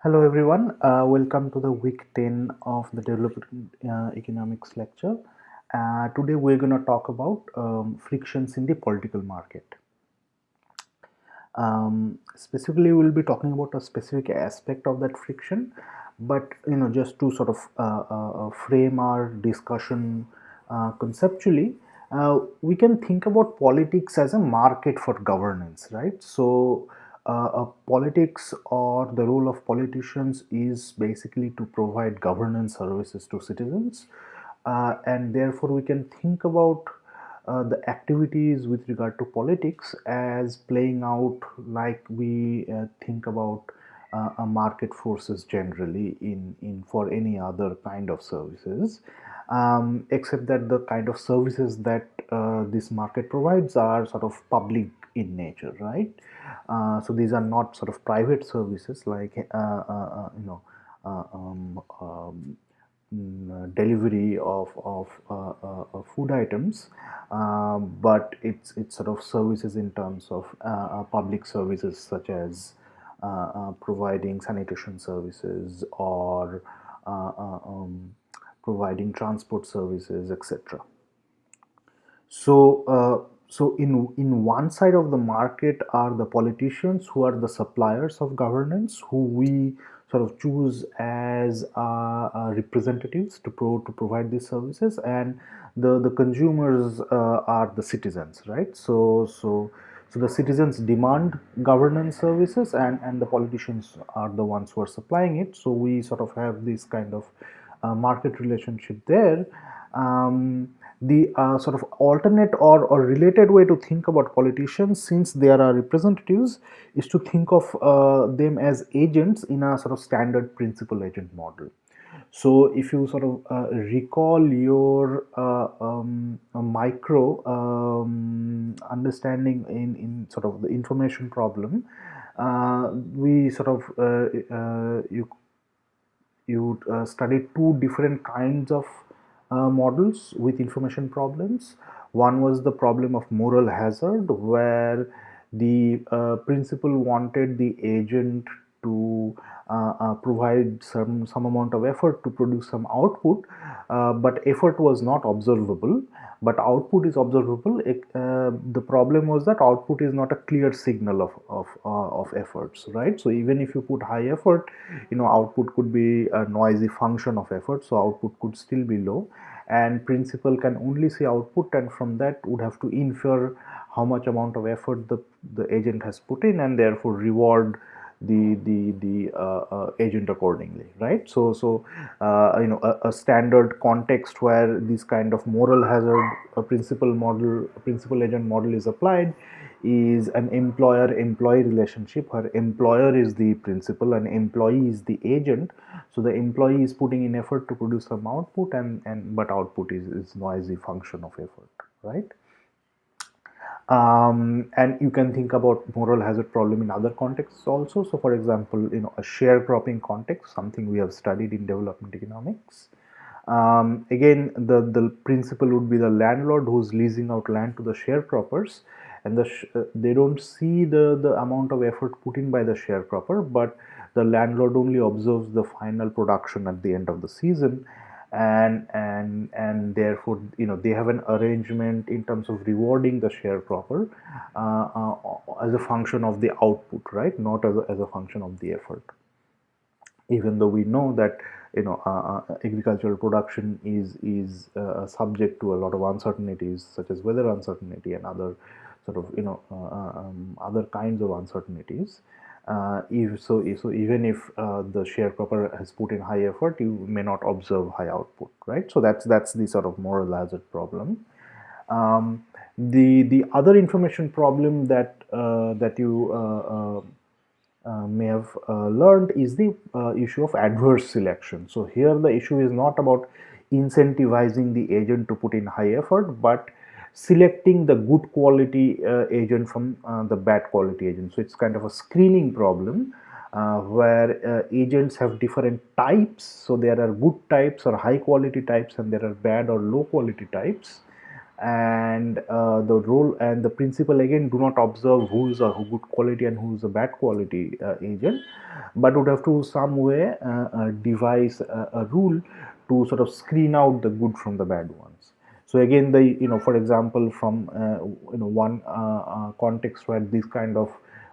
Hello everyone, welcome to the week 10 of the Development Economics lecture. Today we're going to talk about frictions in the political market. Specifically, we'll be talking about a specific aspect of that friction, but just to sort of frame our discussion conceptually, we can think about politics as a market for governance, right? So politics or the role of politicians is basically to provide governance services to citizens, and therefore we can think about the activities with regard to politics as playing out like we think about market forces generally in for any other kind of services, except that the kind of services that this market provides are sort of public in nature, right? So these are not sort of private services like delivery of food items, but it's sort of services in terms of public services such as providing sanitation services or providing transport services, etc. So in one side of the market are the politicians, who are the suppliers of governance, who we sort of choose as representatives to provide these services, and the consumers are the citizens, right? So the citizens demand governance services, and the politicians are the ones who are supplying it. So we sort of have this kind of market relationship there. The sort of alternate or related way to think about politicians, since they are our representatives, is to think of them as agents in a sort of standard principal agent model. So if you sort of recall your micro understanding in sort of the information problem, we sort of you studied two different kinds of models with information problems. One was the problem of moral hazard, where the principal wanted the agent to provide some amount of effort to produce some output, but effort was not observable, but output is observable. The problem was that output is not a clear signal of efforts, right? So even if you put high effort, output could be a noisy function of effort, so output could still be low, and principal can only see output, and from that would have to infer how much amount of effort the agent has put in, and therefore reward the agent accordingly, right? A standard context where this kind of moral hazard principal agent model is applied is an employer employee relationship, where employer is the principal and employee is the agent. So the employee is putting in effort to produce some output, and but output is noisy function of effort, right? And you can think about moral hazard problem in other contexts also. So for example, a sharecropping context, something we have studied in development economics. Again, the principle would be the landlord who's leasing out land to the sharecroppers, and they don't see the amount of effort put in by the sharecropper, but the landlord only observes the final production at the end of the season, and therefore they have an arrangement in terms of rewarding the sharecropper as a function of the output, right? Not as a function of the effort, even though we know that agricultural production is subject to a lot of uncertainties, such as weather uncertainty and other sort of other kinds of uncertainties. So even if the sharecropper has put in high effort, you may not observe high output, right? So that's the sort of moral hazard problem. The other information problem that you may have learned is the issue of adverse selection. So here the issue is not about incentivizing the agent to put in high effort, but selecting the good quality agent from the bad quality agent. So it's kind of a screening problem, where agents have different types. So there are good types or high quality types, and there are bad or low quality types. and the role and the principal again do not observe who is a good quality and who is a bad quality agent, but would have to some way devise a rule to sort of screen out the good from the bad ones. So again, the for example, from one context where this kind of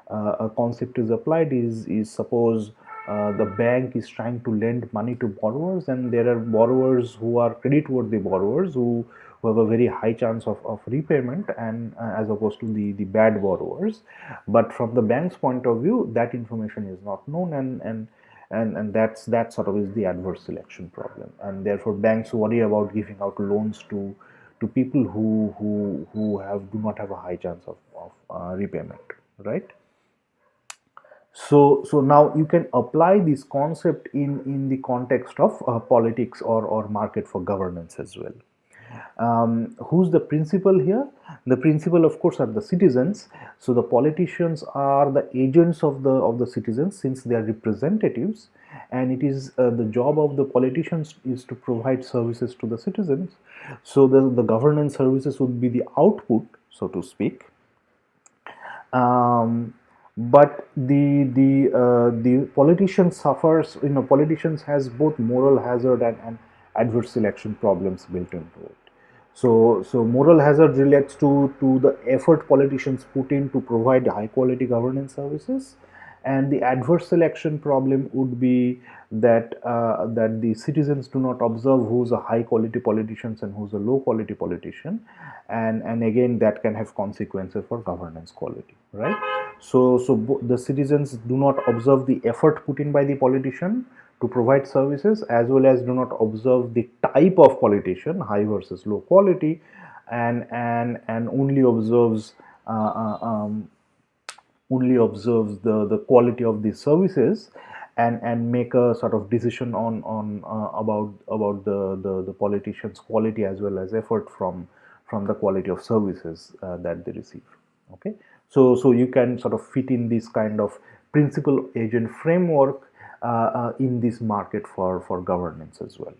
a concept is applied is suppose the bank is trying to lend money to borrowers, and there are borrowers who are creditworthy borrowers who have a very high chance of repayment, and as opposed to the bad borrowers. But from the bank's point of view, that information is not known, and that sort of is the adverse selection problem, and therefore banks worry about giving out loans to people who have do not have a high chance of repayment, right? So now you can apply this concept in the context of politics or market for governance as well. Who's the principal here? The principal, of course, are the citizens. So the politicians are the agents of the citizens, since they are representatives, and it is the job of the politicians is to provide services to the citizens. So the governance services would be the output, so to speak. But the politician suffers. Politicians has both moral hazard and adverse selection problems built into it. So moral hazard relates to the effort politicians put in to provide high quality governance services, and the adverse selection problem would be that the citizens do not observe who's a high quality politician and who's a low quality politician, and again that can have consequences for governance quality, right? So the citizens do not observe the effort put in by the politician to provide services, as well as do not observe the type of politician, high versus low quality, and only observes the quality of these services, and make a sort of decision on about the politician's quality as well as effort from the quality of services that they receive. Okay, so you can sort of fit in this kind of principal agent framework in this market for governance as well.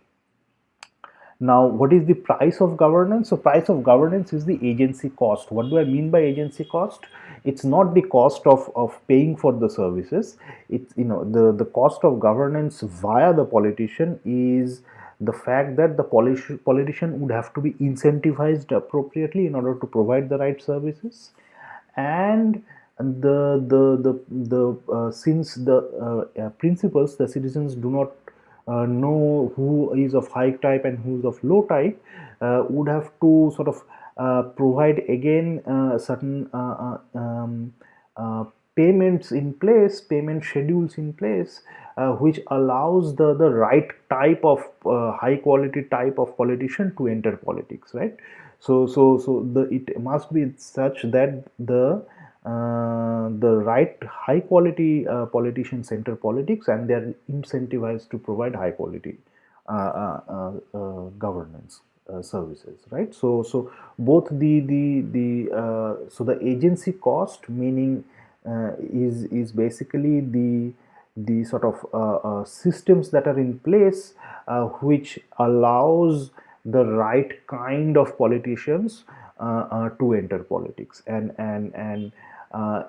Now, what is the price of governance? So price of governance is the agency cost. What do I mean by agency cost? It's not the cost of paying for the services. It's, the cost of governance via the politician is the fact that the politician would have to be incentivized appropriately in order to provide the right services, and since the principals, the citizens do not know who is of high type and who is of low type, would have to sort of provide again certain payments in place, payment schedules in place, which allows the right type of high quality type of politician to enter politics, right? So it must be such that the right high quality politicians enter politics, and they are incentivized to provide high quality governance services, right? So both the agency cost, meaning is basically the sort of systems that are in place which allows the right kind of politicians to enter politics, and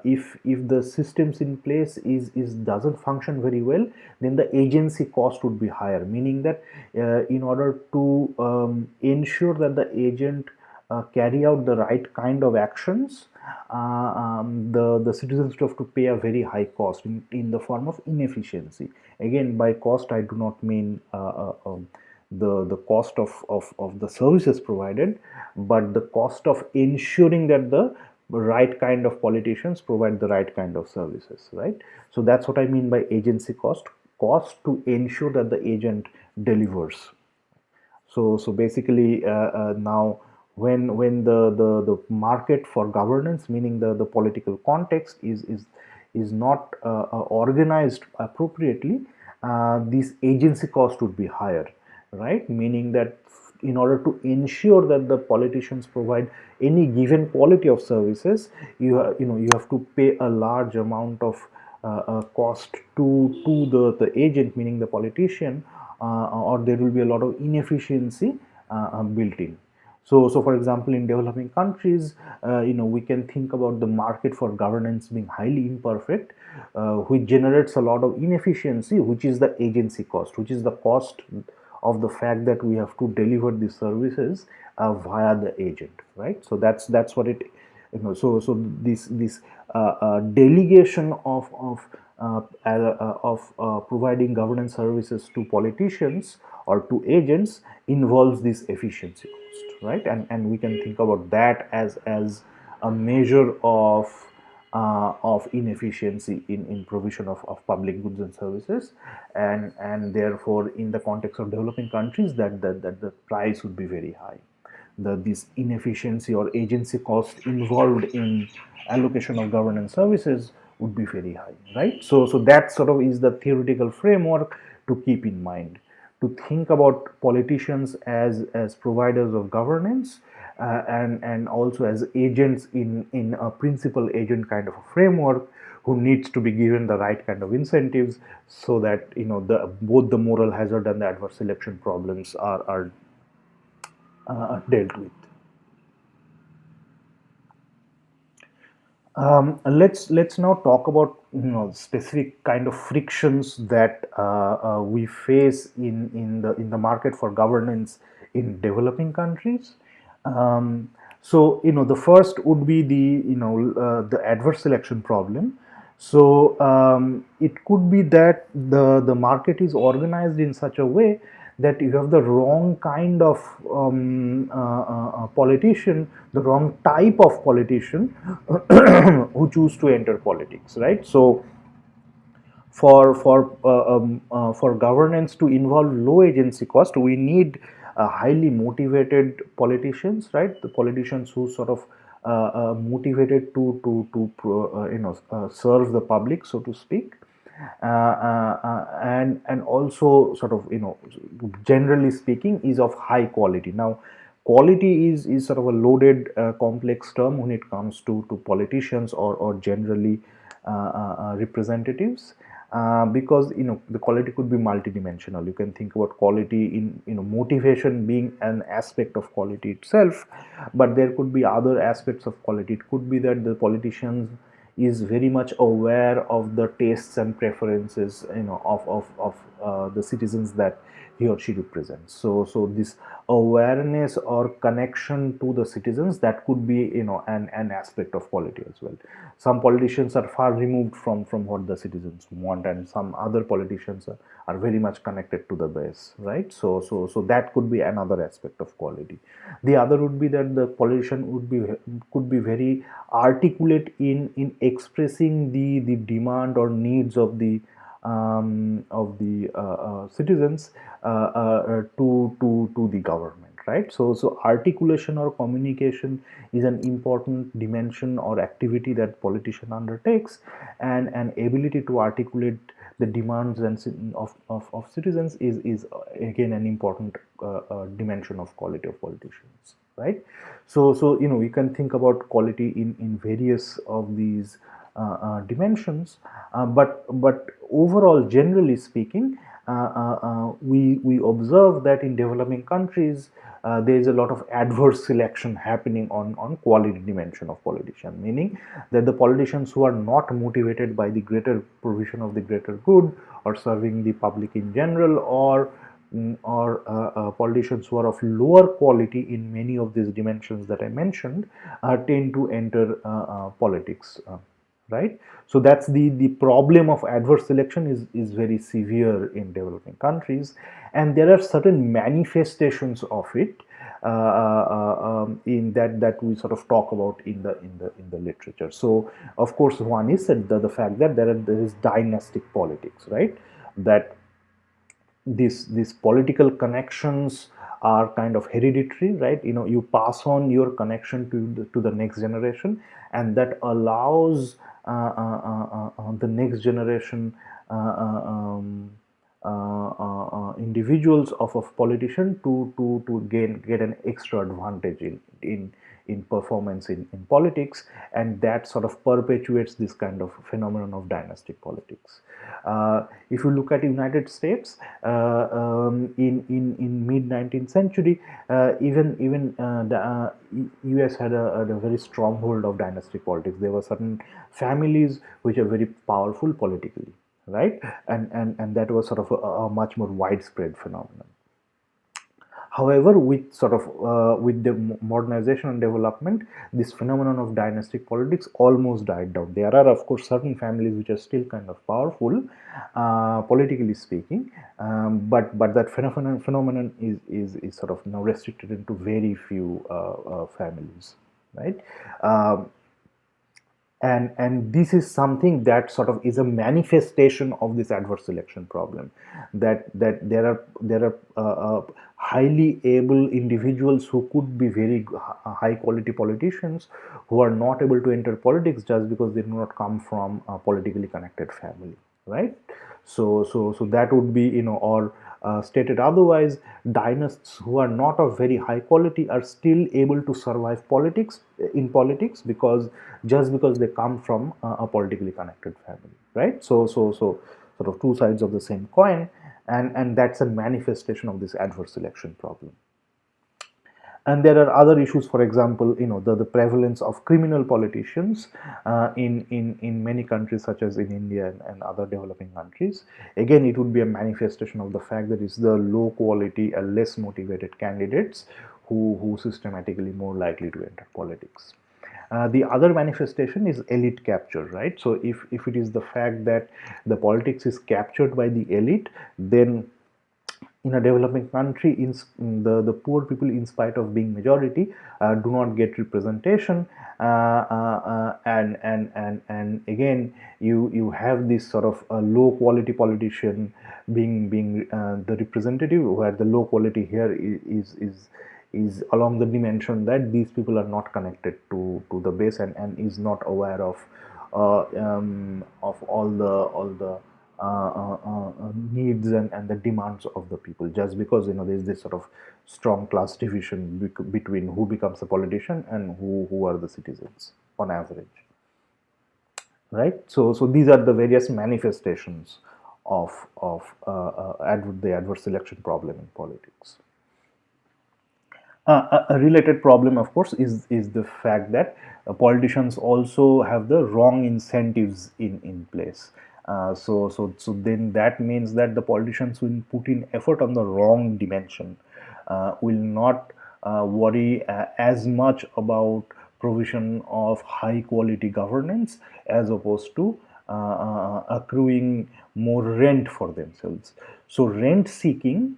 if the systems in place is doesn't function very well, then the agency cost would be higher, meaning that in order to ensure that the agent carry out the right kind of actions, the citizens have to pay a very high cost in the form of inefficiency. Again, by cost I do not mean the cost of the services provided, but the cost of ensuring that the right kind of politicians provide the right kind of services, right? So that's what I mean by agency cost to ensure that the agent delivers. So basically now when the market for governance, meaning the political context is not organized appropriately, this agency cost would be higher, right? Meaning that in order to ensure that the politicians provide any given quality of services, you have to pay a large amount of cost to the agent, meaning the politician, or there will be a lot of inefficiency built in. So for example, in developing countries, we can think about the market for governance being highly imperfect, which generates a lot of inefficiency, which is the agency cost, which is the cost of the fact that we have to deliver the services via the agent, right? So that's what it, so this delegation of providing governance services to politicians or to agents involves this efficiency cost, right? And we can think about that as a measure of inefficiency in provision of public goods and services, and therefore in the context of developing countries, that the price would be very high. This inefficiency or agency cost involved in allocation of governance services would be very high, right? So that sort of is the theoretical framework to keep in mind, to think about politicians as providers of governance, and also as agents in a principal agent kind of a framework, who needs to be given the right kind of incentives, so that both the moral hazard and the adverse selection problems are dealt with. Let's now talk about specific kind of frictions that we face in the market for governance in developing countries. So the first would be the adverse selection problem. So it could be that the market is organized in such a way that you have the wrong kind of politician, the wrong type of politician who choose to enter politics, right? So for governance to involve low agency cost, we need highly motivated politicians, right? The politicians who sort of motivated to serve the public, so to speak, and also sort of generally speaking is of high quality. Now, quality is sort of a loaded complex term when it comes to politicians or generally representatives, because the quality could be multidimensional. You can think about quality in motivation being an aspect of quality itself, but there could be other aspects of quality. It could be that the politicians is very much aware of the tastes and preferences of the citizens that he or she represents. So this awareness or connection to the citizens, that could be an aspect of quality as well. Some politicians are far removed from what the citizens want, and some other politicians are very much connected to the base, right? So that could be another aspect of quality. The other would be that the politician could be very articulate in expressing the demand or needs of the citizens to the government, right? So articulation or communication is an important dimension or activity that politician undertakes, and an ability to articulate the demands of citizens is again an important dimension of quality of politicians, right? So we can think about quality in various of these dimensions, but overall, generally speaking, we observe that in developing countries there is a lot of adverse selection happening on quality dimension of politician, meaning that the politicians who are not motivated by the greater provision of the greater good or serving the public in general, or politicians who are of lower quality in many of these dimensions that I mentioned, tend to enter politics, right? So that's the problem of adverse selection is very severe in developing countries, and there are certain manifestations of it in that we sort of talk about in the literature. So of course, one is the fact that there is dynastic politics, right? That these political connections are kind of hereditary, right? You pass on your connection to the next generation, and that allows the next generation individuals of politician to get an extra advantage in performance in politics, and that sort of perpetuates this kind of phenomenon of dynastic politics. If you look at United States, in mid 19th century, even the US had a very stronghold of dynastic politics. There were certain families which are very powerful politically, right, and that was sort of a much more widespread phenomenon. However, with the modernization and development, this phenomenon of dynastic politics almost died down. There are, of course, certain families which are still kind of powerful, politically speaking, but that phenomenon is sort of now restricted into very few families, right? Um, and this is something that sort of is a manifestation of this adverse selection problem, that there are highly able individuals who could be very high quality politicians who are not able to enter politics just because they do not come from a politically connected family, right? So that would be, or stated otherwise, dynasts who are not of very high quality are still able to survive politics because just because they come from a politically connected family, right? So sort of two sides of the same coin, and that's a manifestation of this adverse selection problem. And there are other issues, for example, the prevalence of criminal politicians in many countries such as in India and other developing countries. Again, it would be a manifestation of the fact that it's the low quality and less motivated candidates who systematically more likely to enter politics. The other manifestation is elite capture, right? So if it is the fact that the politics is captured by the elite, then in a developing country, the poor people, in spite of being majority, do not get representation, and again you have this sort of low quality politician being the representative, where the low quality here is along the dimension that these people are not connected to the base, and is not aware of all the needs and the demands of the people, just because there's this sort of strong class division between who becomes a politician and who are the citizens on average, right? So these are the various manifestations of the adverse selection problem in politics. A related problem, of course, is the fact that politicians also have the wrong incentives in place. So then that means that the politicians will put in effort on the wrong dimension, will not worry as much about provision of high quality governance as opposed to accruing more rent for themselves. So rent seeking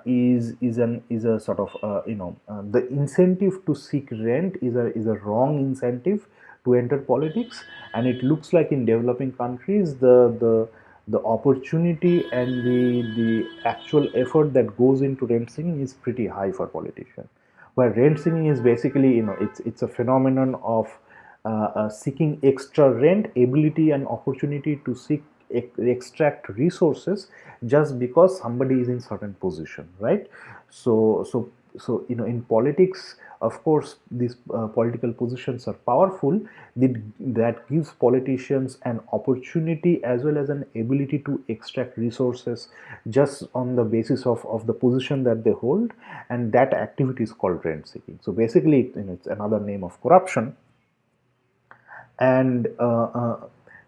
is a sort of the incentive to seek rent is a wrong incentive to enter politics, and it looks like in developing countries the opportunity and the actual effort that goes into rent seeking is pretty high for politicians, where rent seeking is basically, it's a phenomenon of seeking extra rent, ability and opportunity to seek extract resources just because somebody is in certain position, right? So in politics, of course, these political positions are powerful. That gives politicians an opportunity as well as an ability to extract resources just on the basis of the position that they hold, and that activity is called rent seeking. So basically, it's another name of corruption. And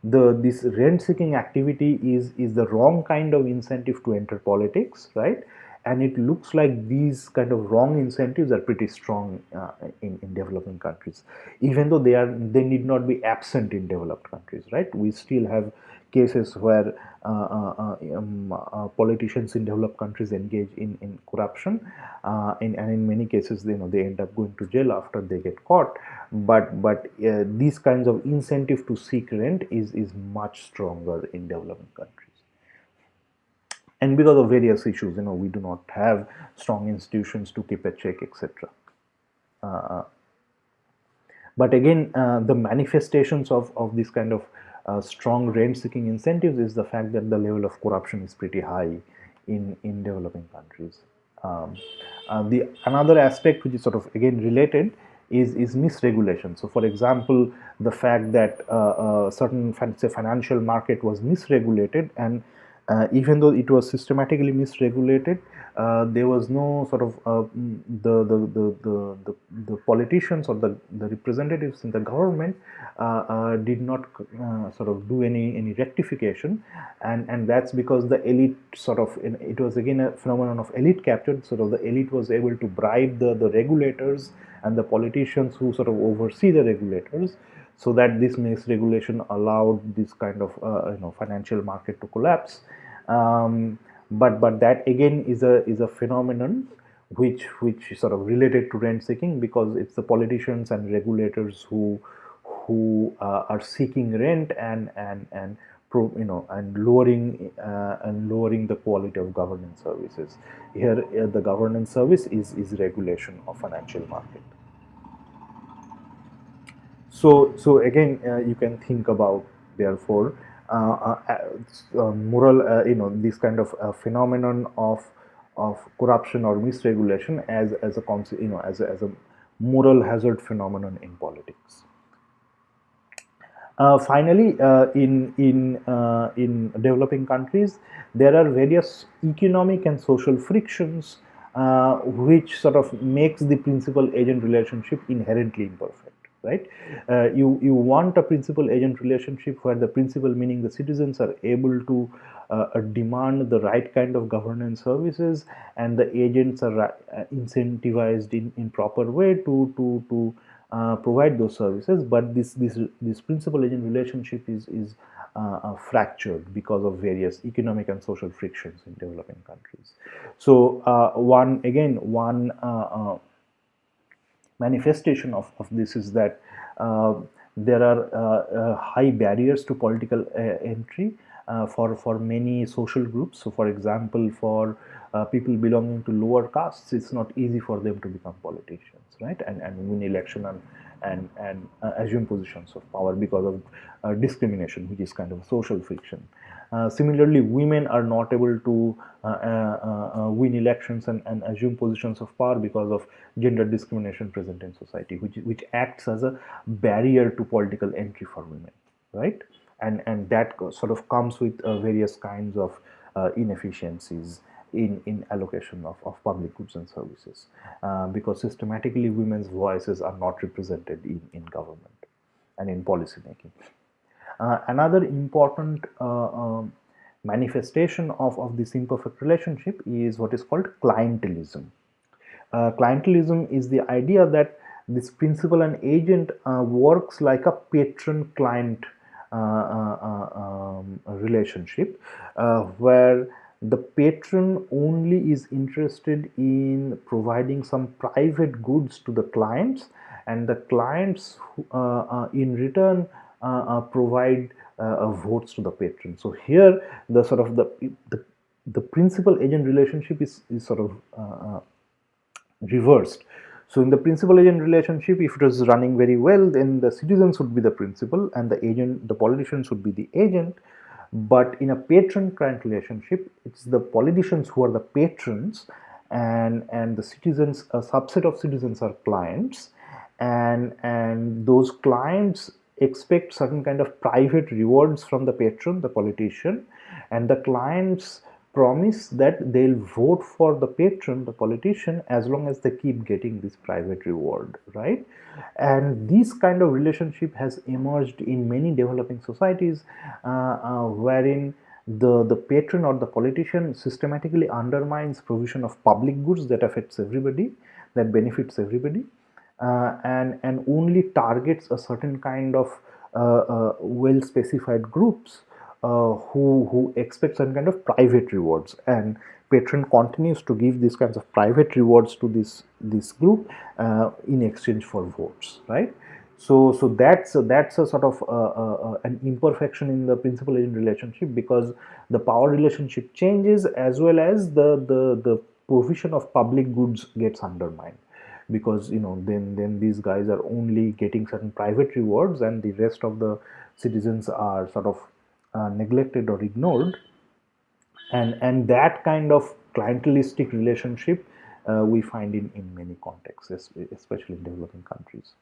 this rent seeking activity is the wrong kind of incentive to enter politics, right? And it looks like these kind of wrong incentives are pretty strong in developing countries, even though they need not be absent in developed countries, right? We still have cases where politicians in developed countries engage in corruption, and in many cases they end up going to jail after they get caught. But these kinds of incentive to seek rent is much stronger in developing countries, and because of various issues, we do not have strong institutions to keep a check, etc. But again, the manifestations of this kind of strong rent seeking incentives is the fact that the level of corruption is pretty high in developing countries. The another aspect which is sort of again related is misregulation. So, for example, the fact that certain say financial market was misregulated, and even though it was systematically misregulated, there was no sort of the politicians or the representatives in the government did not sort of do any rectification, and that's because the elite sort of, it was again a phenomenon of elite capture. Sort of the elite was able to bribe the regulators and the politicians who sort of oversee the regulators, so that this misregulation allowed this kind of financial market to collapse. But that again is a phenomenon which sort of related to rent seeking, because it's the politicians and regulators who are seeking rent and lowering the quality of governance services. Here, the governance service is regulation of financial market. So again, you can think about, therefore, moral, this kind of phenomenon of corruption or misregulation as a concept, as a moral hazard phenomenon in politics. Finally, in developing countries, there are various economic and social frictions which sort of makes the principal-agent relationship inherently imperfect. Right? You want a principal-agent relationship where the principal, meaning the citizens, are able to demand the right kind of governance services, and the agents are incentivized in proper way to provide those services. But this principal agent relationship is fractured because of various economic and social frictions in developing countries. So one manifestation of this is that there are high barriers to political entry for many social groups. So, for example, for people belonging to lower castes, it's not easy for them to become politicians, right? And win election and assume positions of power because of discrimination, which is kind of a social friction. Similarly, women are not able to win elections and assume positions of power because of gender discrimination present in society, which acts as a barrier to political entry for women, right? And that sort of comes with various kinds of inefficiencies in allocation of public goods and services, because systematically women's voices are not represented in government and in policy making. Another important manifestation of this imperfect relationship is what is called clientelism. Clientelism is the idea that this principal and agent works like a patron-client relationship, where the patron only is interested in providing some private goods to the clients, and the clients in return provide votes to the patron. So here the sort of the principal agent relationship is sort of reversed. So in the principal agent relationship, if it was running very well, then the citizens would be the principal and the politicians would be the agent. But in a patron client relationship, it's the politicians who are the patrons, and the citizens, a subset of citizens, are clients, and those clients expect certain kind of private rewards from the patron, the politician, and the clients promise that they'll vote for the patron, the politician, as long as they keep getting this private reward, right? And this kind of relationship has emerged in many developing societies, wherein the patron or the politician systematically undermines provision of public goods that affects everybody, that benefits everybody, and only targets a certain kind of well specified groups who expect some kind of private rewards, and patron continues to give these kinds of private rewards to this group in exchange for votes, right? So that's a sort of an imperfection in the principal agent relationship, because the power relationship changes as well as the provision of public goods gets undermined, because then these guys are only getting certain private rewards and the rest of the citizens are sort of neglected or ignored. and that kind of clientelistic relationship we find in many contexts, especially in developing countries,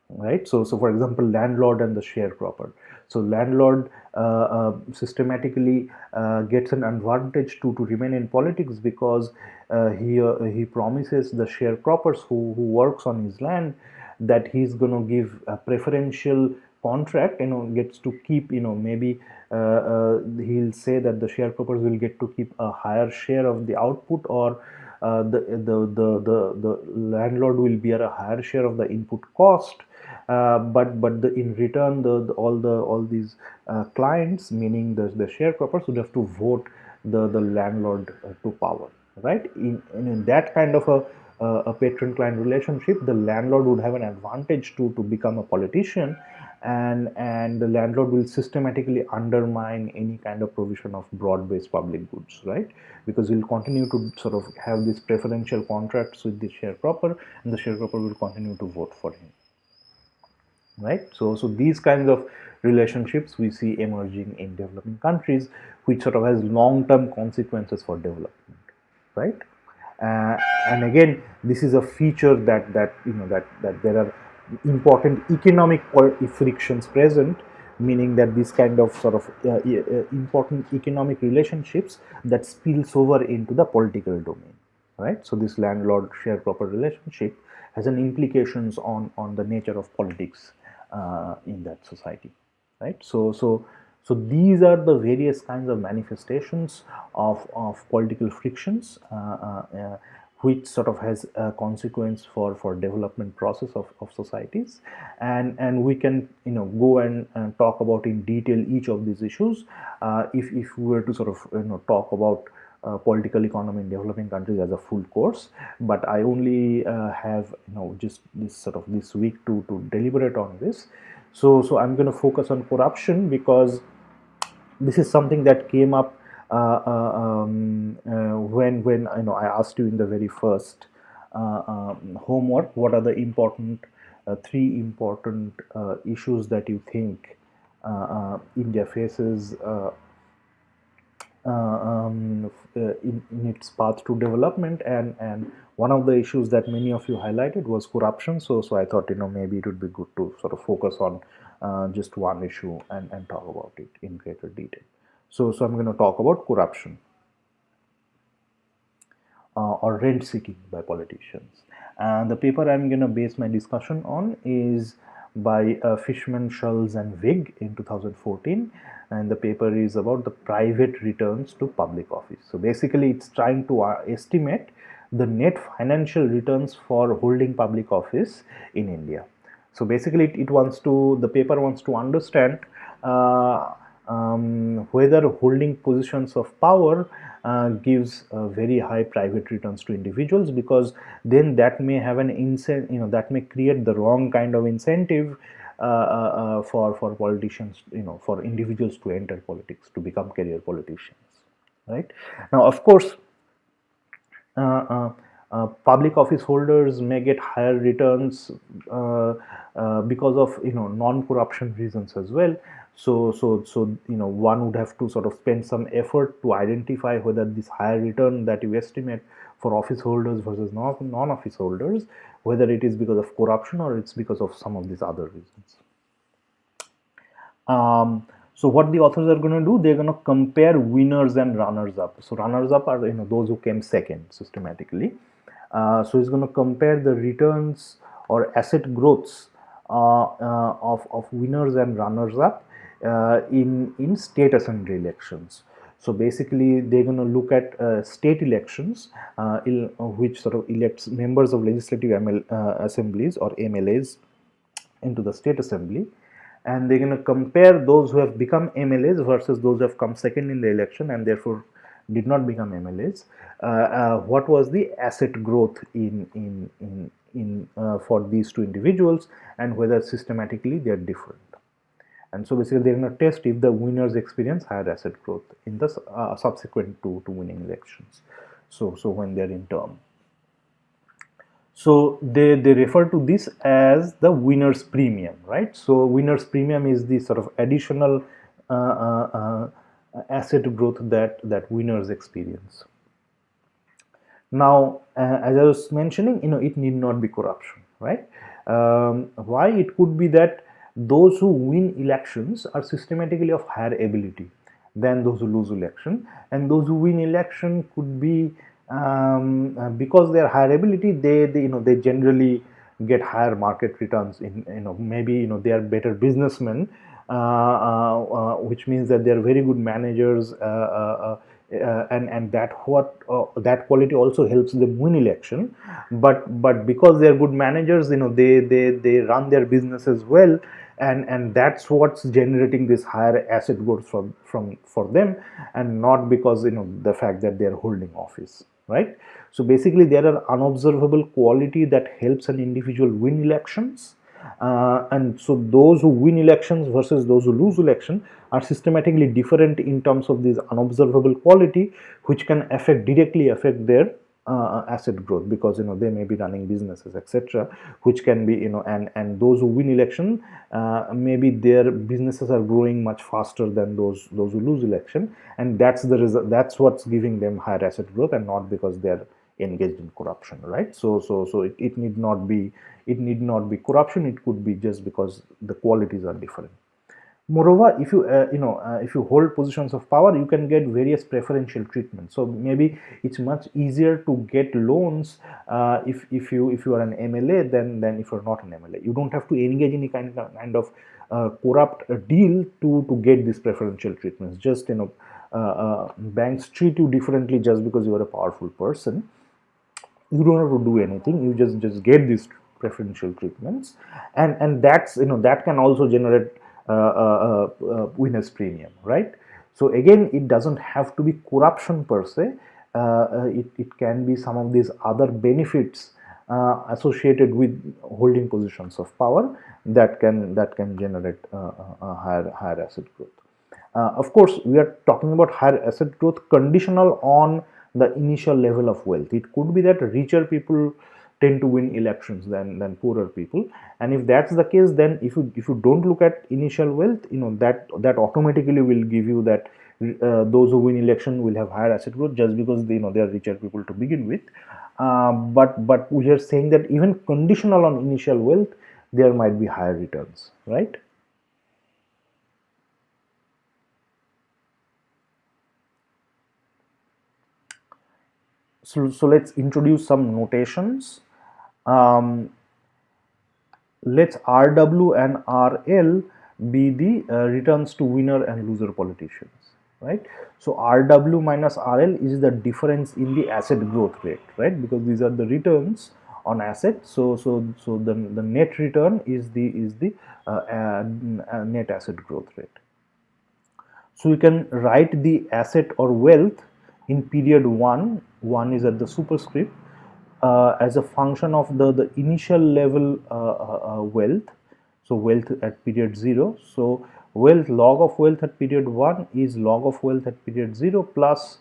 right? So for example, landlord and the sharecropper. So landlord systematically gets an advantage to remain in politics because he promises the sharecroppers who works on his land that he's going to give a preferential contract, gets to keep, maybe he'll say that the sharecroppers will get to keep a higher share of the output, or the landlord will bear a higher share of the input cost, but in return, all these clients, meaning the sharecroppers, would have to vote the landlord to power, right? In that kind of a patron-client relationship, the landlord would have an advantage to become a politician, and the landlord will systematically undermine any kind of provision of broad-based public goods, right? Because he'll continue to sort of have these preferential contracts with the sharecropper, and the sharecropper will continue to vote for him, right? So these kinds of relationships we see emerging in developing countries, which sort of has long-term consequences for development, right? And again, this is a feature that there are important economic frictions present, meaning that this kind of sort of important economic relationships that spills over into the political domain, right? So this landlord sharecropper relationship has an implications on the nature of politics in that society, right? So these are the various kinds of manifestations of political frictions, which sort of has a consequence for development process of societies, and we can go and talk about in detail each of these issues if we were to sort of talk about political economy in developing countries as a full course, but I only have just this week to deliberate on this. So I'm going to focus on corruption because this is something that came up when I asked you in the very first homework, what are the important three important issues that you think India faces in its path to development, and one of the issues that many of you highlighted was corruption. So I thought maybe it would be good to sort of focus on just one issue and talk about it in greater detail. So I'm going to talk about corruption or rent seeking by politicians. And the paper I'm going to base my discussion on is by Fishman, Schulz, and Vig in 2014. And the paper is about the private returns to public office. So basically, it's trying to estimate the net financial returns for holding public office in India. So basically, the paper wants to understand whether holding positions of power gives very high private returns to individuals, because then that may have an incentive, that may create the wrong kind of incentive for politicians, for individuals to enter politics, to become career politicians, right? Now, of course, public office holders may get higher returns because of non-corruption reasons as well. So one would have to sort of spend some effort to identify whether this higher return that you estimate for office holders versus non-office holders, whether it is because of corruption or it's because of some of these other reasons. So what the authors are going to do, they're going to compare winners and runners up. So runners up are those who came second systematically. So he's going to compare the returns or asset growths of winners and runners up in state assembly elections. So basically, they're going to look at state elections, which sort of elects members of legislative assemblies or MLAs into the state assembly, and they're going to compare those who have become MLAs versus those who have come second in the election and therefore did not become MLAs. What was the asset growth for these two individuals, and whether systematically they are different. And so basically they're going to test if the winners experience higher asset growth in the subsequent to winning elections. So when they're in term. So they refer to this as the winner's premium, right? So winner's premium is the sort of additional asset growth that winners experience. Now, as I was mentioning, it need not be corruption, right? Why? It could be that those who win elections are systematically of higher ability than those who lose election, and those who win election could be because they are higher ability, they generally get higher market returns. In maybe they are better businessmen, which means that they are very good managers. And that quality also helps them win election, but because they are good managers, they run their businesses well, and that's what's generating this higher asset growth from for them, and not because the fact that they are holding office, right? So basically there are unobservable quality that helps an individual win elections, and so those who win elections versus those who lose election are systematically different in terms of this unobservable quality, which can directly affect their asset growth, because they may be running businesses, etc., which can be and those who win election, maybe their businesses are growing much faster than those who lose election, and that's the result. That's what's giving them higher asset growth, and not because they're engaged in corruption, right? So it need not be corruption. It could be just because the qualities are different. Moreover, if you hold positions of power, you can get various preferential treatment. So maybe it's much easier to get loans if you are an MLA than if you're not an MLA. You don't have to engage in any kind of corrupt deal to get these preferential treatments. Just banks treat you differently just because you are a powerful person. You don't have to do anything. You just get these preferential treatments, and that's that can also generate winners premium, right? So again, it doesn't have to be corruption per se. It can be some of these other benefits associated with holding positions of power that can generate higher asset growth. Of course, we are talking about higher asset growth conditional on the initial level of wealth. It could be that richer people tend to win elections than poorer people, and if that's the case, then if you don't look at initial wealth, that automatically will give you that those who win election will have higher asset growth just because they are richer people to begin with. But we are saying that even conditional on initial wealth, there might be higher returns, right? So let's introduce some notations. Um, let's RW and RL be the returns to winner and loser politicians, right? So RW minus RL is the difference in the asset growth rate, right? Because these are the returns on assets. So the net return is the net asset growth rate. So you can write the asset or wealth in period 1, 1 is at the superscript, as a function of the initial level wealth. So wealth at period 0. So wealth, log of wealth at period 1 is log of wealth at period 0 plus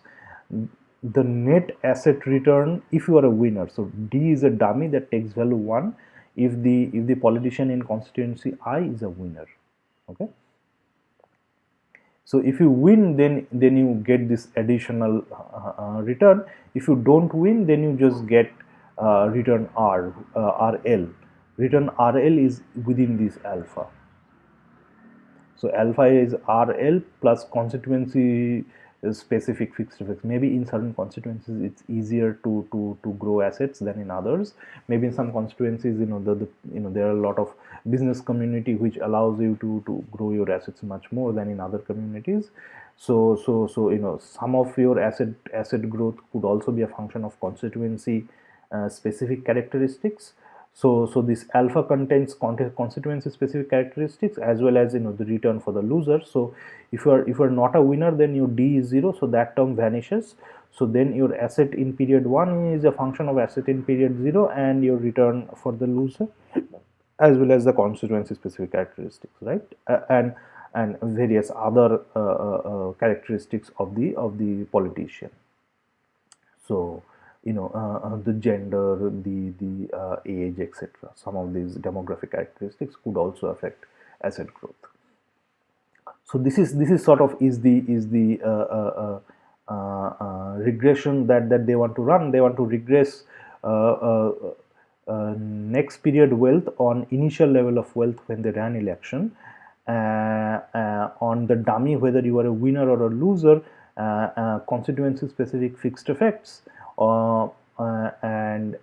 the net asset return if you are a winner. So D is a dummy that takes value 1 if the politician in constituency I is a winner. Okay. So if you win, then you get this additional return. If you don't win, then you just get return RL. Return RL is within this alpha. So alpha is RL plus constituency specific fixed effects. Maybe in certain constituencies it's easier to grow assets than in others. Maybe in some constituencies, there are a lot of business community which allows you to grow your assets much more than in other communities. So some of your asset growth could also be a function of constituency specific characteristics. So this alpha contains constituency specific characteristics as well as the return for the loser. So if you're not a winner, then your D is 0, so that term vanishes. So then your asset in period 1 is a function of asset in period 0 and your return for the loser as well as the constituency specific characteristics, right? And various other characteristics of the politician. So the gender, the age, etc. Some of these demographic characteristics could also affect asset growth. So this is sort of is the regression that they want to run. They want to regress next period wealth on initial level of wealth when they ran election, on the dummy whether you are a winner or a loser, constituency specific fixed effects, and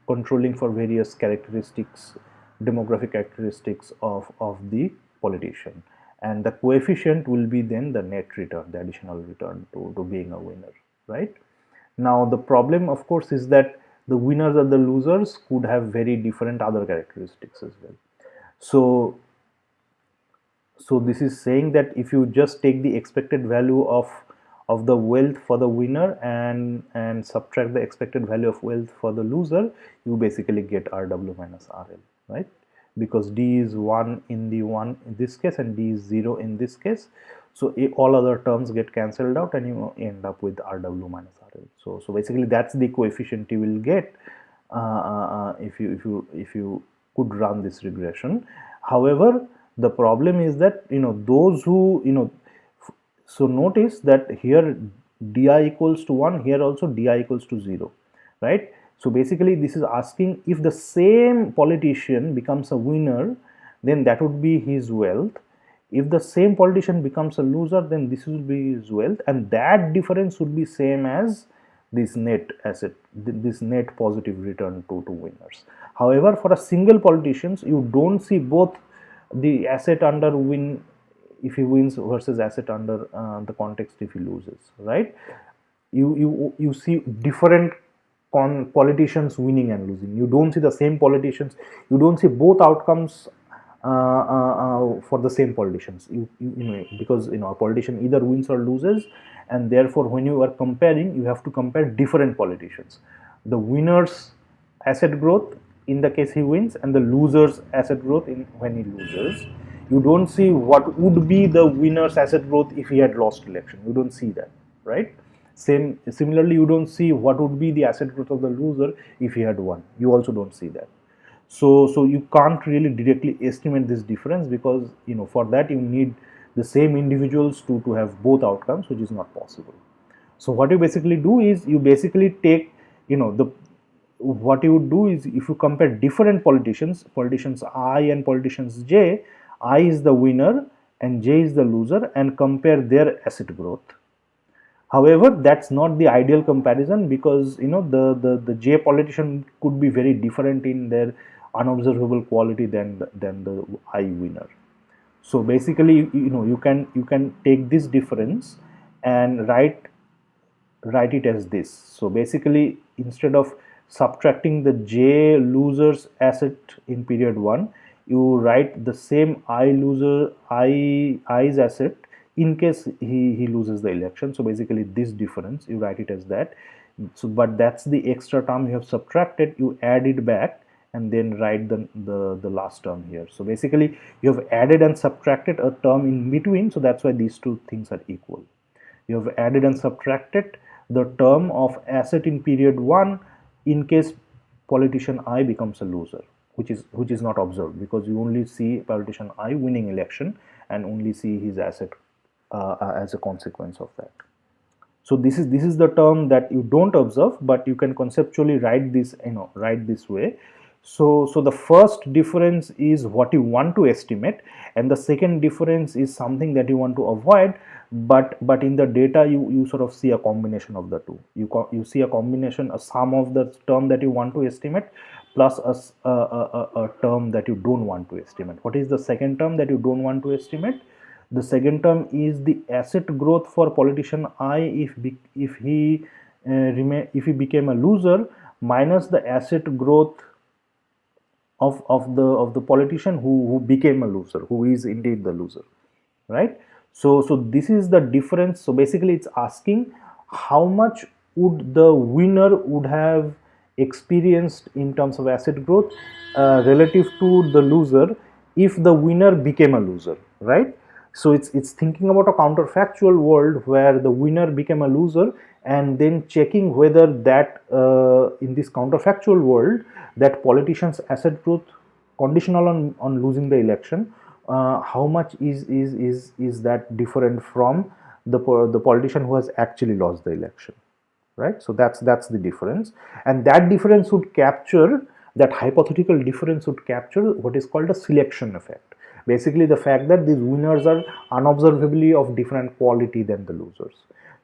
controlling for various characteristics, demographic characteristics of the politician, and the coefficient will be then the net return, the additional return to being a winner, right? Now the problem of course is that the winners and the losers could have very different other characteristics as well. So this is saying that if you just take the expected value of the wealth for the winner and subtract the expected value of wealth for the loser, you basically get RW minus RL, right? Because D is 1 in the 1 in this case and D is 0 in this case. So all other terms get cancelled out and you end up with RW minus RL. So basically that's the coefficient you will get if you could run this regression. However, the problem is that those who so notice that here di equals to 1, here also di equals to 0, right? So basically this is asking if the same politician becomes a winner, then that would be his wealth. If the same politician becomes a loser, then this will be his wealth, and that difference would be same as this net asset, this net positive return to winners. However, for a single politicians, you don't see both the asset under win if he wins versus asset under the context if he loses, right? You see different politicians winning and losing. You don't see the same politicians. You don't see both outcomes for the same politicians. Because a politician either wins or loses, and therefore when you are comparing, you have to compare different politicians. The winner's asset growth in the case he wins, and the loser's asset growth when he loses. You don't see what would be the winner's asset growth if he had lost election. You don't see that, right? Similarly, you don't see what would be the asset growth of the loser if he had won. You also don't see that. So you can't really directly estimate this difference, because for that you need the same individuals to have both outcomes, which is not possible. So what you basically do is you basically take what you would do is, if you compare different politicians I and politicians J, I is the winner and J is the loser, and compare their asset growth. However, that's not the ideal comparison, because the J politician could be very different in their unobservable quality than the I winner. So basically you can take this difference and write it as this. So basically, instead of subtracting the J loser's asset in period 1, you write the same I's asset in case he loses the election. So basically this difference you write it as that. So but that's the extra term you have subtracted, you add it back and then write the last term here. So basically you have added and subtracted a term in between, so that's why these two things are equal. You have added and subtracted the term of asset in period 1 in case politician I becomes a loser, which is not observed, because you only see politician I winning election and only see his asset as a consequence of that. So this is the term that you don't observe, but you can conceptually write this this way. So the first difference is what you want to estimate, and the second difference is something that you want to avoid, but in the data you sort of see a combination of the two. You see a combination, a sum of the term that you want to estimate plus a term that you don't want to estimate. What is the second term that you don't want to estimate? The second term is the asset growth for politician I if he became a loser, minus the asset growth of the politician who became a loser, who is indeed the loser, right? So this is the difference. So basically it's asking how much would the winner would have experienced in terms of asset growth relative to the loser if the winner became a loser, right? So it's thinking about a counterfactual world where the winner became a loser, and then checking whether that in this counterfactual world that politicians asset growth conditional on losing the election how much is that different from the politician who has actually lost the election, right? So that's the difference, and that difference would capture, that hypothetical difference would capture what is called a selection effect. Basically, the fact that these winners are unobservably of different quality than the losers.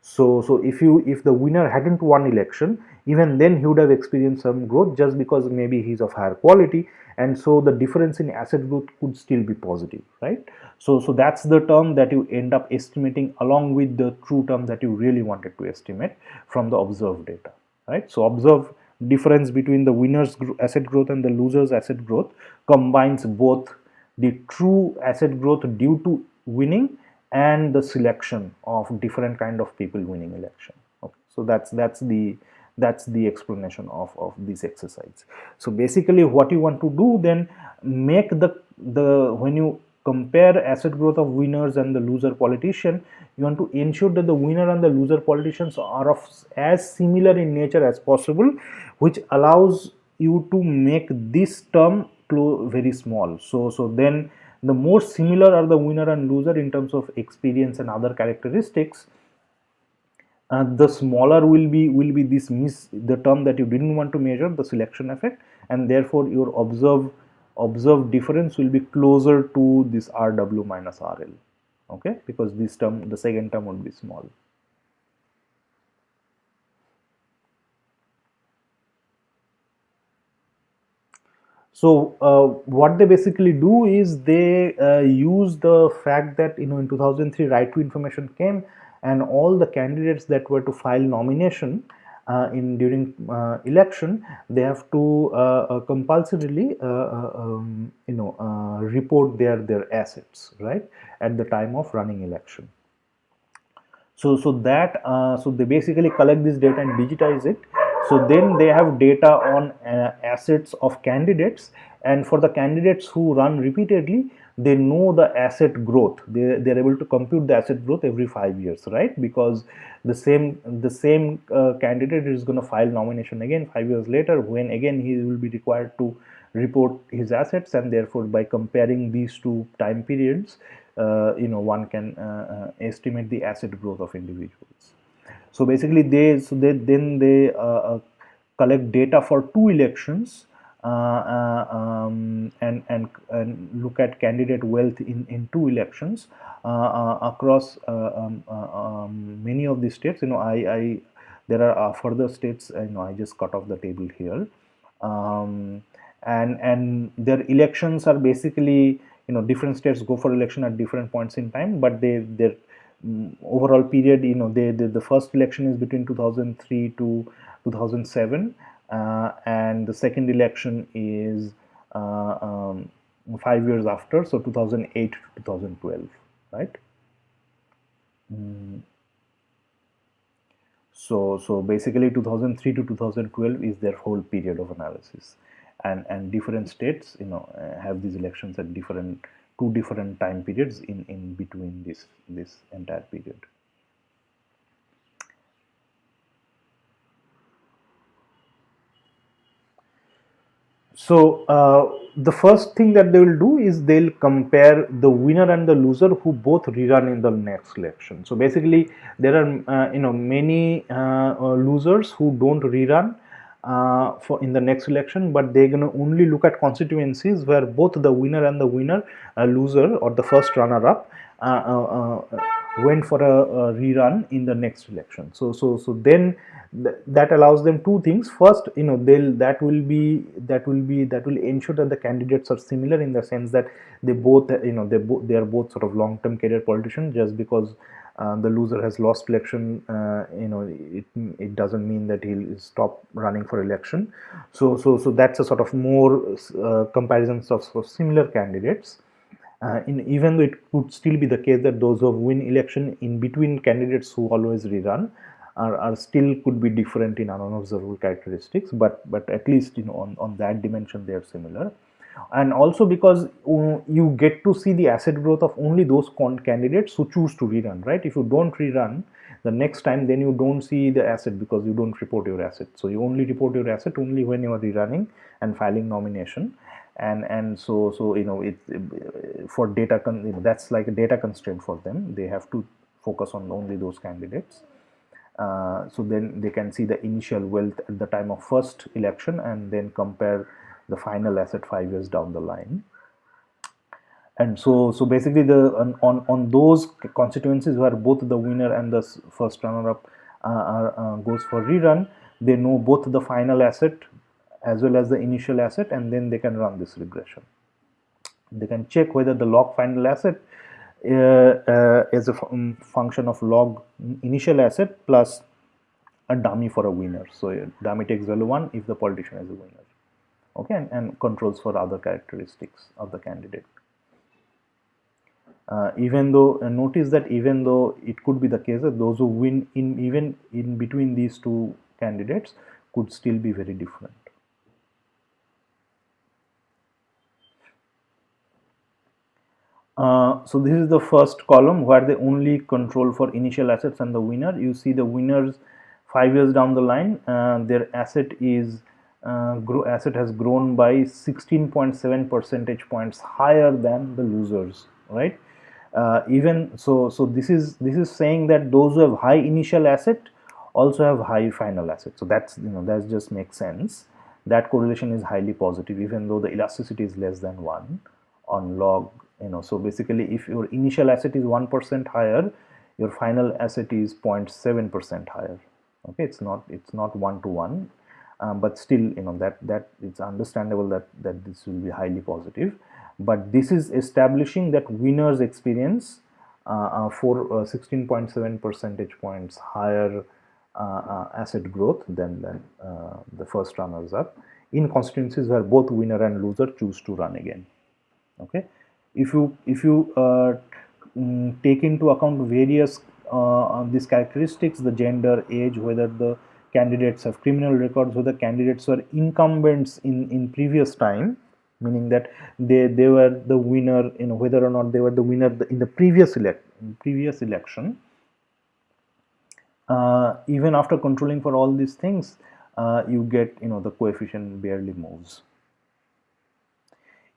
So if the winner hadn't won election, even then he would have experienced some growth, just because maybe he's of higher quality, and so the difference in asset growth could still be positive, right? So that's the term that you end up estimating along with the true term that you really wanted to estimate from the observed data, right? So observe difference between the winner's asset growth and the loser's asset growth combines both the true asset growth due to winning and the selection of different kind of people winning election. Okay, so that's the explanation of this exercise. So basically what you want to do then, make the when you compare asset growth of winners and the loser politician, you want to ensure that the winner and the loser politicians are of as similar in nature as possible, which allows you to make this term very small. So then the more similar are the winner and loser in terms of experience and other characteristics, the smaller will be the term that you didn't want to measure, the selection effect, and therefore your observed difference will be closer to this RW minus RL. Okay, because this term, the second term, would be small. So what they basically do is they use the fact that in 2003 right to information came, and all the candidates that were to file nomination in during election, they have to compulsorily report their assets, right, at the time of running election. So they basically collect this data and digitize it. So then they have data on assets of candidates, and for the candidates who run repeatedly, they know the asset growth. They're able to compute the asset growth every 5 years, right? Because the same candidate is going to file nomination again 5 years later, when again he will be required to report his assets, and therefore by comparing these two time periods, one can estimate the asset growth of individuals. So basically they collect data for two elections, and look at candidate wealth in two elections across many of the states. I there are further states, I just cut off the table here. And their elections are basically, different states go for election at different points in time, but their overall period, the first election is between 2003 to 2007, and the second election is 5 years after, so 2008 to 2012, right? So basically 2003 to 2012 is their whole period of analysis, and different states have these elections at two different time periods in between this entire period. So the first thing that they will do is they'll compare the winner and the loser who both rerun in the next election. So basically there are many losers who don't rerun for in the next election, but they're going to only look at constituencies where both the winner and the loser, or the first runner up, went for a rerun in the next election. So then that allows them two things. First, that will ensure that the candidates are similar, in the sense that they are both sort of long-term career politicians. Just because the loser has lost election, it doesn't mean that he'll stop running for election. So that's a sort of more comparisons of similar candidates. Even though it could still be the case that those who win election in between candidates who always rerun are still could be different in unobservable characteristics, but at least on that dimension they are similar. And also because you get to see the asset growth of only those candidates who choose to rerun, right? If you don't rerun the next time, then you don't see the asset because you don't report your asset. So you only report your asset only when you are rerunning and filing nomination. and so it for data that's like a data constraint for them. They have to focus on only those candidates. So then they can see the initial wealth at the time of first election and then compare the final asset 5 years down the line. And so basically the on those constituencies where both the winner and the first runner up goes for rerun, they know both the final asset as well as the initial asset, and then they can run this regression. They can check whether the log final asset is a function of log initial asset plus a dummy for a winner. So dummy takes value 1 if the politician is a winner. Okay, and controls for other characteristics of the candidate. Even though notice that even though it could be the case that those who win even in between these two candidates could still be very different. So this is the first column where they only control for initial assets and the winner. You see the winners 5 years down the line, their asset is asset has grown by 16.7 percentage points higher than the losers, right? Even so this is saying that those who have high initial asset also have high final asset. So that's that just makes sense. That correlation is highly positive even though the elasticity is less than 1 on log. So basically if your initial asset is 1% higher, your final asset is 0.7% higher. Okay, it's not 1 to 1, but still that it's understandable that this will be highly positive. But this is establishing that winners experience for 16.7 percentage points higher asset growth than the first runners up in constituencies where both winner and loser choose to run again. Okay, if you take into account various these characteristics, the gender, age, whether the candidates have criminal records, whether candidates were incumbents in previous time, meaning that they were the winner, whether or not they were the winner in the previous election. Even after controlling for all these things, you get the coefficient barely moves.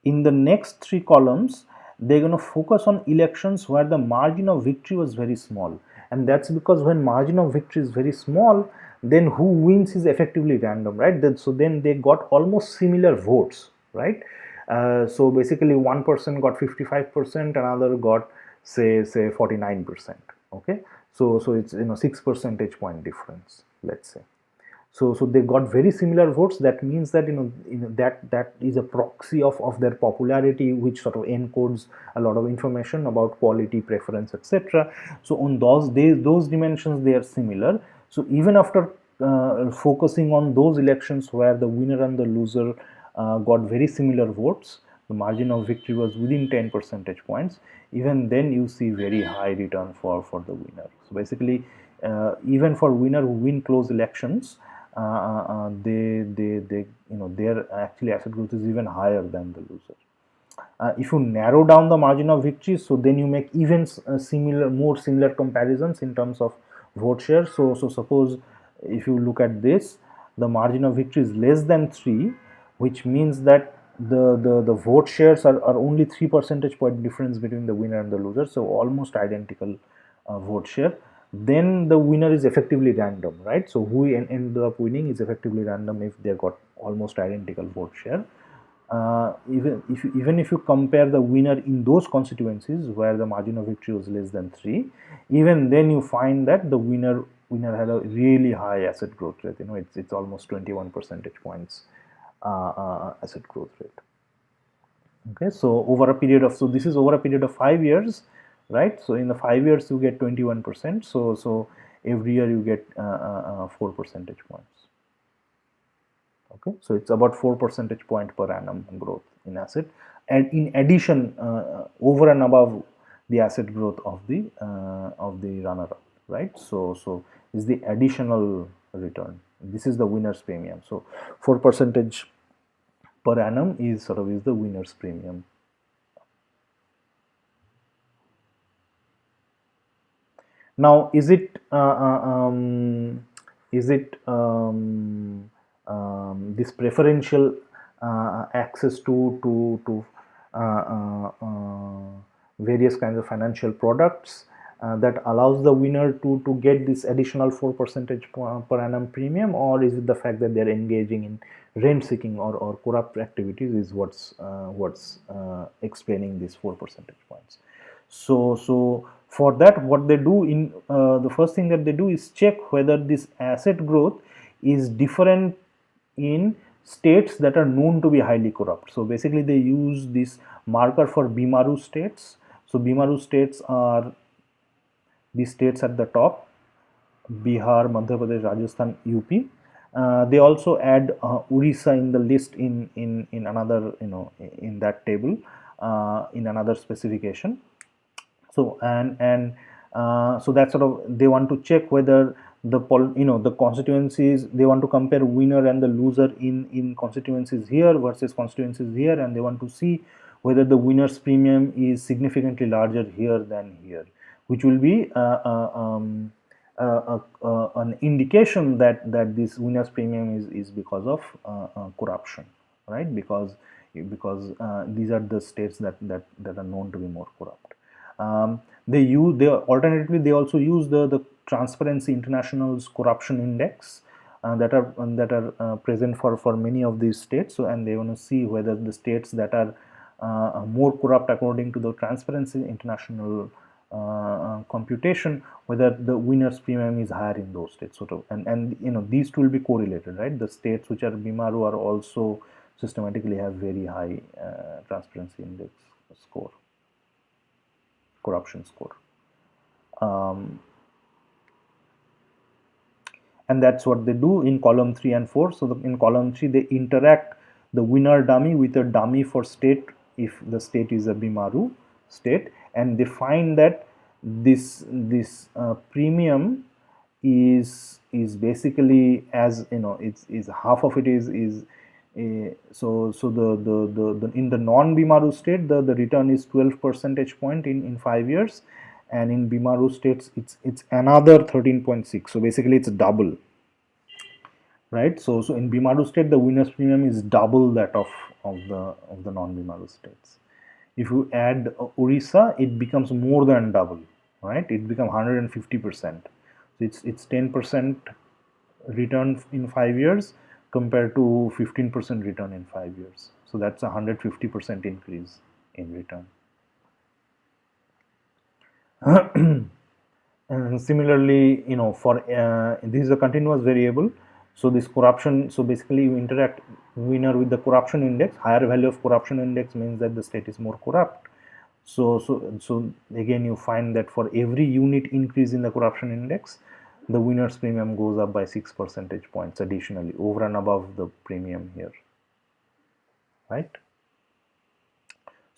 In the next three columns, they're going to focus on elections where the margin of victory was very small, and that's because when margin of victory is very small, then who wins is effectively random, right? So then they got almost similar votes, right? So basically one person got 55%, another got say 49%. Okay, so it's 6 percentage point difference, let's say. So they got very similar votes. That means that that is a proxy of their popularity, which sort of encodes a lot of information about quality, preference, etc. So on those dimensions they are similar. So even after focusing on those elections where the winner and the loser got very similar votes, the margin of victory was within 10 percentage points, even then you see very high return for the winner. So basically even for winner who win close elections, their actually asset growth is even higher than the loser. If you narrow down the margin of victory, so then you make even more similar comparisons in terms of vote share. So suppose if you look at this, the margin of victory is less than 3, which means that the vote shares are only 3 percentage point difference between the winner and the loser, so almost identical vote share. Then the winner is effectively random, right? So who ended up winning is effectively random if they got almost identical vote share. Even if you compare the winner in those constituencies where the margin of victory was less than 3, even then you find that the winner had a really high asset growth rate. It's almost 21 percentage points asset growth rate. Okay, so over a period of this is over a period of 5 years, right? So in the 5 years you get 21%. So every year you get 4 percentage points. Okay, so it's about 4 percentage point per annum growth in asset, and in addition over and above the asset growth of the runner-up, right? So is the additional return. This is the winner's premium. So 4 percentage per annum is the winner's premium. Now, is it this preferential access to various kinds of financial products that allows the winner to get this additional 4 percentage per annum premium, or is it the fact that they're engaging in rent seeking or corrupt activities is what's explaining these 4 percentage points. So for that, what they do in the first thing that they do is check whether this asset growth is different in states that are known to be highly corrupt. So basically they use this marker for Bimaru states. So Bimaru states are these states at the top: Bihar, Madhya Pradesh, Rajasthan, UP. They also add Orissa in the list in another, in that table, in another specification. So so that sort of, they want to check whether the constituencies, they want to compare winner and the loser in constituencies here versus constituencies here, and they want to see whether the winner's premium is significantly larger here than here, which will be an indication that this winner's premium is because of corruption, right? Because these are the states that are known to be more corrupt. They alternatively they also use the Transparency International's corruption index that are present for many of these states. So, and they want to see whether the states that are more corrupt according to the Transparency International computation, whether the winner's premium is higher in those states. Sort of, and these two will be correlated, right? The states which are Bimaru are also systematically have very high transparency index score, corruption score. And that's what they do in column 3 and 4. So in column 3 they interact the winner dummy with a dummy for state if the state is a Bimaru state, and they find that this premium is basically, as it's half of it is so the in the non Bimaru state the return is 12 percentage point in 5 years, and in Bimaru states it's another 13.6. So basically it's double, right? So in Bimaru state the winner's premium is double that of the non Bimaru states. If you add Orissa, it becomes more than double, right? It becomes 150%. So it's 10% return in 5 years compared to 15% return in 5 years. So that's a 150% increase in return. And similarly, for this is a continuous variable. So this corruption, so basically you interact winner with the corruption index. Higher value of corruption index means that the state is more corrupt. So again you find that for every unit increase in the corruption index, the winner's premium goes up by 6 percentage points additionally over and above the premium here, right?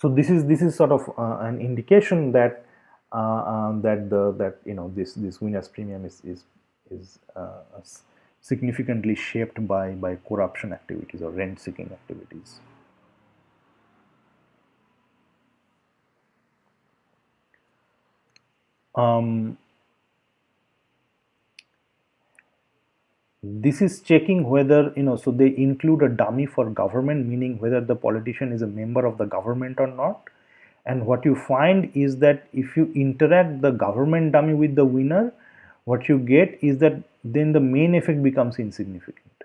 So this is sort of an indication that this winner's premium is significantly shaped by corruption activities or rent seeking activities. This is checking whether, so they include a dummy for government, meaning whether the politician is a member of the government or not. And what you find is that if you interact the government dummy with the winner, what you get is that then the main effect becomes insignificant.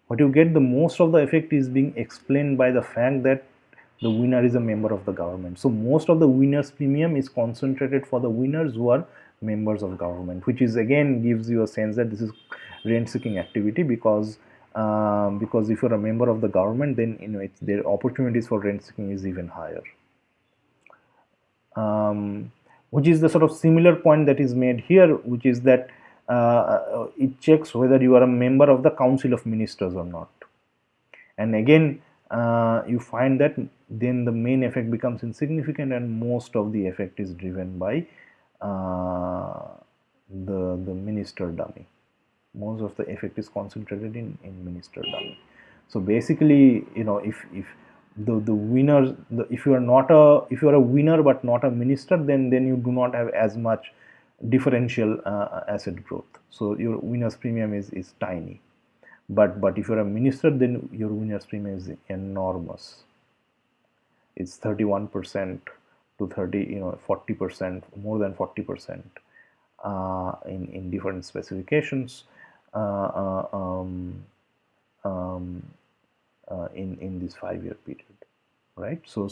What you get, the most of the effect is being explained by the fact that the winner is a member of the government. So most of the winner's premium is concentrated for the winners who are members of government, which is again gives you a sense that this is rent seeking activity, because if you're a member of the government, then their opportunities for rent seeking is even higher. Which is the sort of similar point that is made here, which is that it checks whether you are a member of the Council of Ministers or not. And again, you find that then the main effect becomes insignificant, and most of the effect is driven by the minister dummy. Most of the effect is concentrated in minister dummy. So basically, if the winner, if you are a winner but not a minister, then you do not have as much differential asset growth. So your winner's premium is tiny. but if you're a minister, then your winner's premium is enormous. It's 31% to 40%, more than 40% in different specifications uh, uh, um, um, in this 5-year period, right? So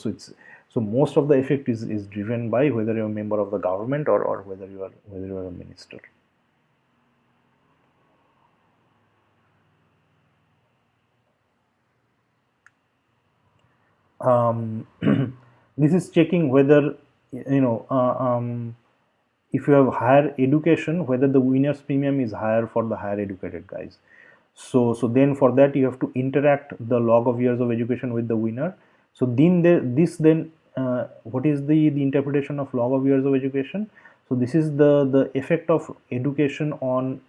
most of the effect is driven by whether you're a member of the government or whether you are a minister. This is checking whether if you have higher education, whether the winner's premium is higher for the higher educated guys. So then for that you have to interact the log of years of education with the winner. So then what is the interpretation of log of years of education? So this is the effect of education on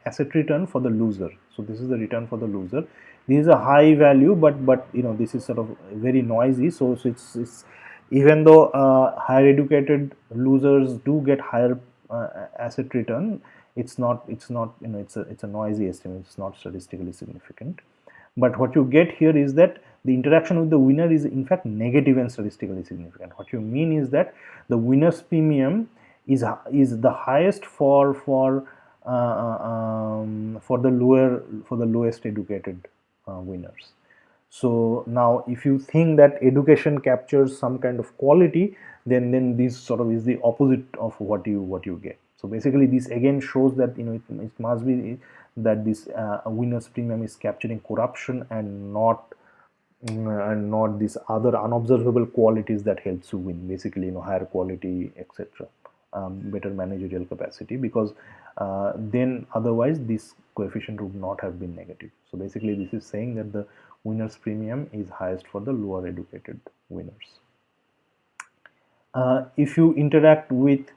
asset return for the loser. So this is the return for the loser. This is a high value, but this is sort of very noisy. So it's even though higher educated losers do get higher asset return, it's not it's a noisy estimate. It's not statistically significant. But what you get here is that the interaction with the winner is in fact negative and statistically significant. What you mean is that the winner's premium is the highest for the lowest educated winners. So now if you think that education captures some kind of quality, then this sort of is the opposite of what you get. So basically this again shows that it must be that this winner's premium is capturing corruption and not these other unobservable qualities that helps you win, basically higher quality, etc. Better managerial capacity, because then otherwise this coefficient would not have been negative. So basically this is saying that the winner's premium is highest for the lower educated winners. If you interact with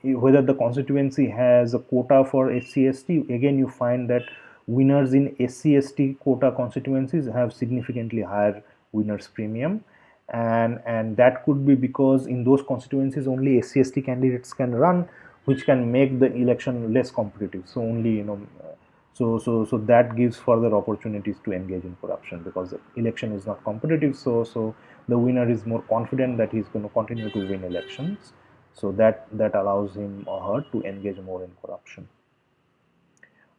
whether the constituency has a quota for SC/ST, again you find that winners in SC/ST quota constituencies have significantly higher winners premium, and that could be because in those constituencies only SC/ST candidates can run, which can make the election less competitive. So only so that gives further opportunities to engage in corruption, because the election is not competitive. So the winner is more confident that he's going to continue to win elections. So that allows him or her to engage more in corruption.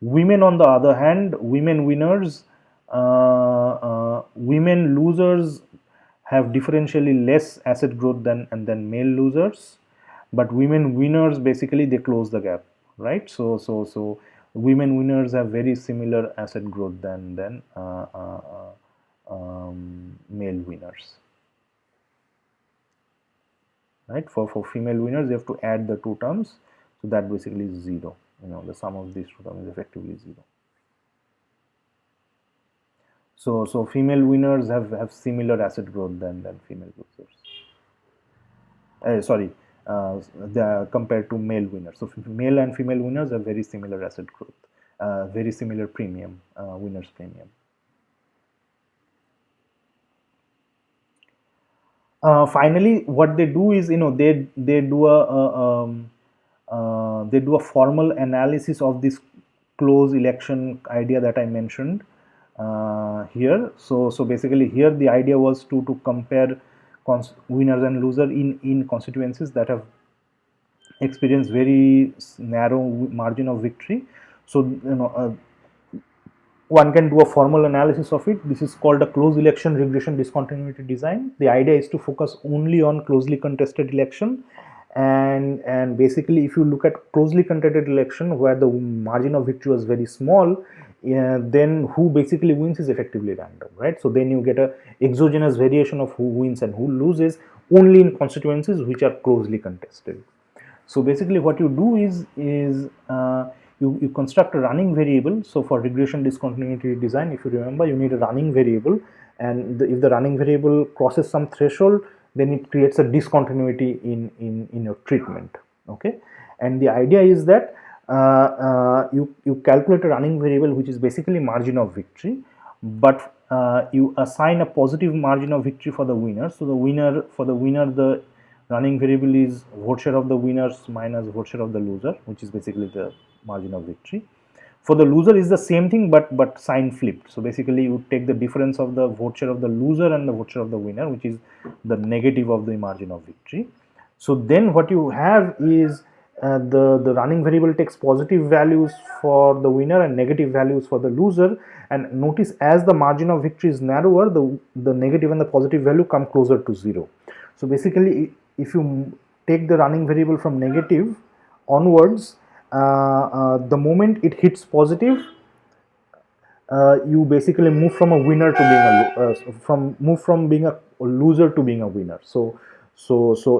Women, on the other hand, women winners, women losers have differentially less asset growth than male losers, but women winners basically they close the gap, right? So women winners have very similar asset growth than male winners, right? For female winners, you have to add the two terms, so that basically is zero. The sum of these two terms is effectively zero. So female winners have similar asset growth than female losers. Sorry, compared to male winners. So male and female winners have very similar asset growth, very similar premium, winners premium. Finally, what they do is they do a formal analysis of this close election idea that I mentioned here. So basically here the idea was to compare winners and losers in constituencies that have experienced very narrow margin of victory. So one can do a formal analysis of it. This is called a close election regression discontinuity design. The idea is to focus only on closely contested election, and basically if you look at closely contested election where the margin of victory was very small, then who basically wins is effectively random, right? So then you get a exogenous variation of who wins and who loses only in constituencies which are closely contested. So basically what you do is you construct a running variable. So for regression discontinuity design, if you remember, you need a running variable, and if the running variable crosses some threshold, then it creates a discontinuity in your treatment. Okay, and the idea is that you calculate a running variable which is basically margin of victory, but you assign a positive margin of victory for the winner. So the winner the running variable is vote share of the winners minus vote share of the loser, which is basically the margin of victory. For the loser is the same thing, but sign flipped. So basically you take the difference of the vote share of the loser and the vote share of the winner, which is the negative of the margin of victory. So then what you have is the running variable takes positive values for the winner and negative values for the loser. And notice, as the margin of victory is narrower, the negative and the positive value come closer to 0. So basically, if you take the running variable from negative onwards, the moment it hits positive, you basically move from a winner to being from being a loser to being a winner. So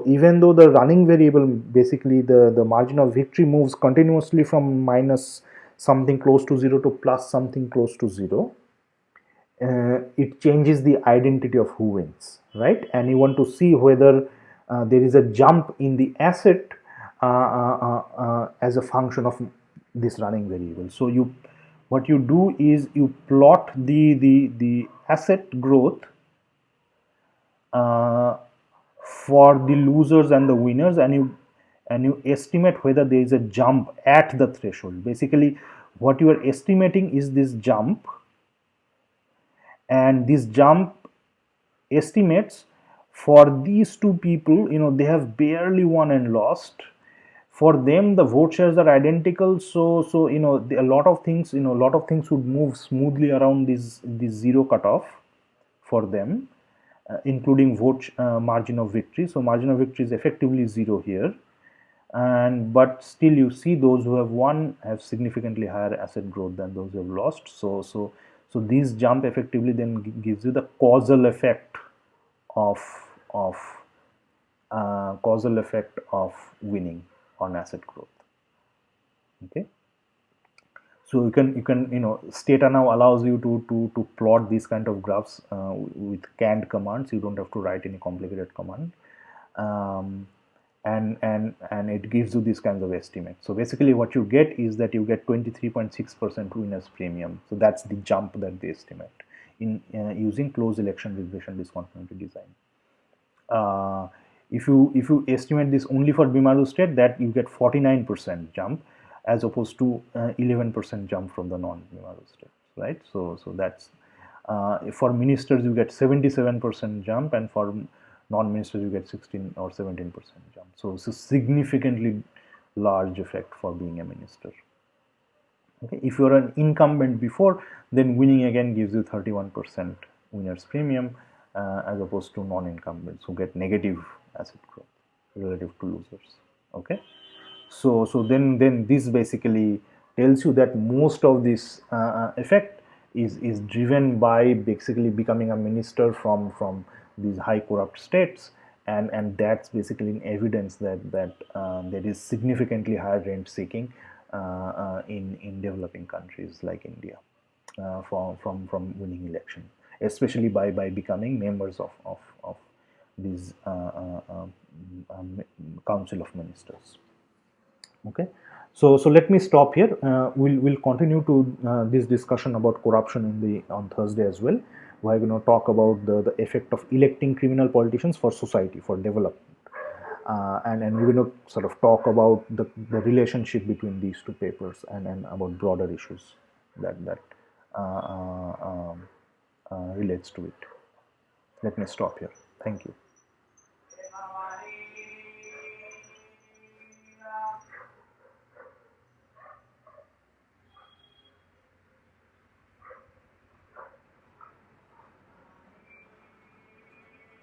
even though the running variable, basically the margin of victory, moves continuously from minus something close to 0 to plus something close to 0, it changes the identity of who wins, right? And you want to see whether there is a jump in the asset as a function of this running variable. So what you do is you plot the asset growth for the losers and the winners, and you estimate whether there is a jump at the threshold. Basically, what you are estimating is this jump, and this jump estimates for these two people, they have barely won and lost. For them, the vote shares are identical, so a lot of things, would move smoothly around this zero cutoff for them, including vote margin of victory. So margin of victory is effectively 0 here, but still you see those who have won have significantly higher asset growth than those who have lost. So this jump effectively then gives you the causal effect of winning on asset growth. Okay, so you can Stata now allows you to plot these kind of graphs with canned commands. You don't have to write any complicated command, and it gives you these kinds of estimates. So basically what you get is that you get 23.6% winners premium. So that's the jump that they estimate in using closed election regression discontinuity design. If you estimate this only for Bimaru state, that you get 49% jump as opposed to 11% jump from the non-Bimaru states, right? So that's for ministers you get 77% jump, and for non-ministers you get 16 or 17% jump. So it's a significantly large effect for being a minister. Okay, if you're an incumbent before, then winning again gives you 31% winners premium, as opposed to non-incumbents who get negative asset growth relative to losers. Okay, so then this basically tells you that most of this effect is driven by basically becoming a minister from these high corrupt states, and that's basically an evidence that there is significantly higher rent seeking in developing countries like India from winning election, especially by becoming members of these Council of Ministers. Okay, so let me stop here. We'll continue to this discussion about corruption on Thursday as well. We're going to talk about the effect of electing criminal politicians for society, for development, and we're going to sort of talk about the relationship between these two papers and about broader issues that relates to it. Let me stop here. Thank you.